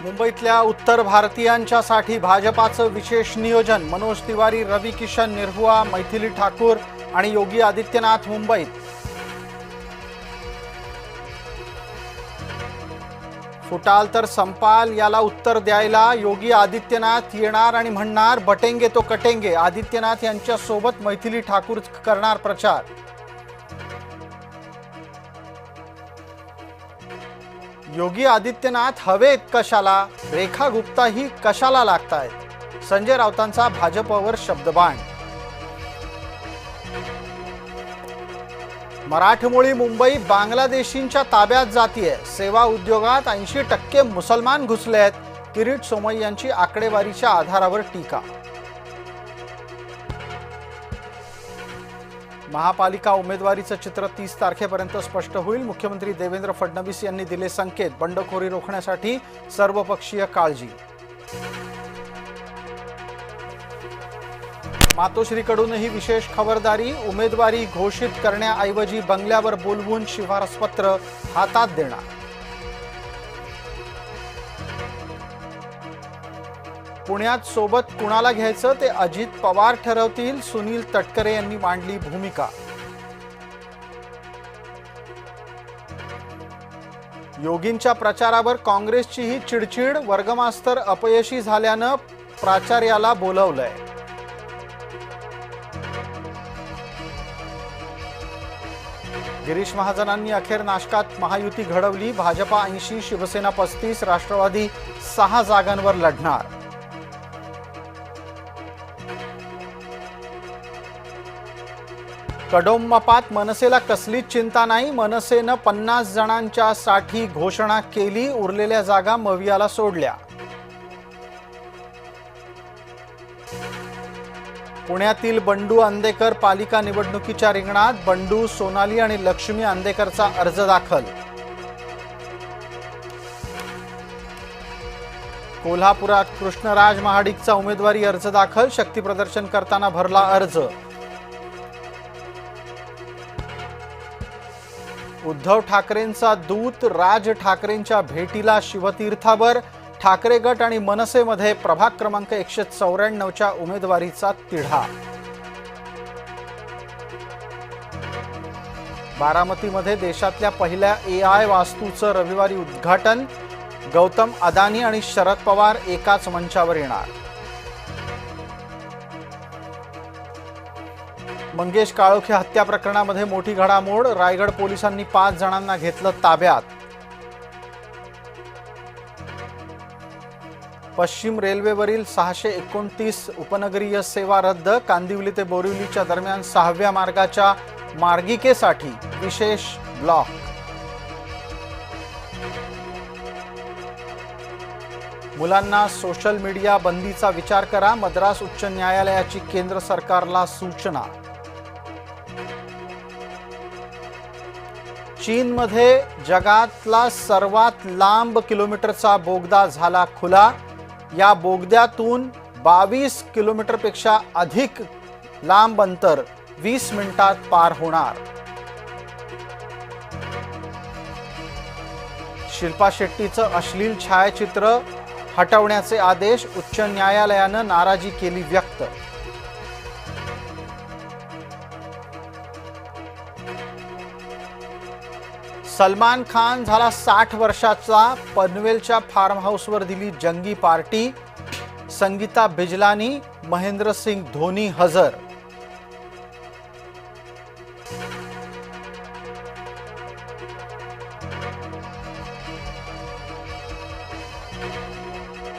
मुंबईतल्या उत्तर भारतीयांच्यासाठी भाजपाचं विशेष नियोजन. मनोज तिवारी, रवी किशन निर्हुआ, मैथिली ठाकूर आणि योगी आदित्यनाथ मुंबईत. फुटाल तर संपाल याला उत्तर द्यायला योगी आदित्यनाथ येणार आणि म्हणणार बटेंगे तो कटेंगे. आदित्यनाथ यांच्या सोबत मैथिली ठाकूर करणार प्रचार. योगी आदित्यनाथ हवेत कशाला, रेखा गुप्ता ही कशाला लागतायत. संजय राऊतांचा भाजपवर शब्दबाण. मराठमोळी मुंबई बांगलादेशींच्या ताब्यात जातीये. सेवा उद्योगात 80% मुसलमान घुसले आहेत. किरीट सोमय्यांची आकडेवारीच्या आधारावर टीका. महापालिका उमेदवारीचं चित्र 30 तारखेपर्यंत स्पष्ट होईल. मुख्यमंत्री देवेंद्र फडणवीस यांनी दिले संकेत. बंडखोरी रोखण्यासाठी सर्वपक्षीय काळजी. मातोश्रीकडूनही विशेष खबरदारी. उमेदवारी घोषित करण्याऐवजी बंगल्यावर बोलवून शिफारसपत्र हातात देणार. पुण्यात सोबत कुणाला घ्यायचं ते अजित पवार ठरवतील. सुनील तटकरे यांनी मांडली भूमिका. योगींच्या प्रचारावर काँग्रेसचीही चिडचिड. वर्गमास्तर अपयशी झाल्यानं प्राचार्याला बोलवलंय. गिरीश महाजनांनी अखेर नाशकात महायुती घडवली. भाजपा 80, शिवसेना 35, राष्ट्रवादी 6 जागांवर लढणार. कडोमपात मनसेला कसलीच चिंता नाही. मनसेनं 50 जणांच्या साठी घोषणा केली. उरलेल्या जागा मवियाला सोडल्या. पुण्यातील बंडू अंदेकर पालिका निवडणुकीच्या रिंगणात. बंडू, सोनाली आणि लक्ष्मी अंदेकरचा अर्ज दाखल. कोल्हापुरात कृष्णराज महाडिकचा उमेदवारी अर्ज दाखल. शक्तीप्रदर्शन करताना भरला अर्ज. उद्धव ठाकरेंचा दूत राज ठाकरेंच्या भेटीला शिवतीर्थावर. ठाकरे गट आणि मनसेमध्ये प्रभाग क्रमांक 194च्या उमेदवारीचा तिढा. बारामतीमध्ये देशातल्या पहिल्या AI वास्तूचं रविवारी उद्घाटन. गौतम अदानी आणि शरद पवार एकाच मंचावर येणार. मंगेश काळोखे हत्या प्रकरणामध्ये मोठी घडामोड. रायगड पोलिसांनी 5 जणांना घेतलं ताब्यात. पश्चिम रेल्वेवरील 629 उपनगरीय सेवा रद्द. कांदिवली ते बोरिवलीच्या दरम्यान 6व्या मार्गाच्या मार्गिकेसाठी विशेष ब्लॉक. मुलांना सोशल मीडिया बंदीचा विचार करा. मद्रास उच्च न्यायालयाची केंद्र सरकारला सूचना. चीनमध्ये जगातला सर्वात लांब किलोमीटरचा बोगदा झाला खुला. या बोगद्यातून 22 किलोमीटरपेक्षा अधिक लांब अंतर 20 मिनिटात पार होणार. शिल्पा शेट्टीचं अश्लील छायाचित्र हटवण्याचे आदेश. उच्च न्यायालयानं नाराजी केली व्यक्त. सलमान खान झाला 60 वर्षाचा. पनवेलच्या फार्म हाऊसवर दिली जंगी पार्टी. संगीता बिजलानी, महेंद्र सिंग धोनी हजर.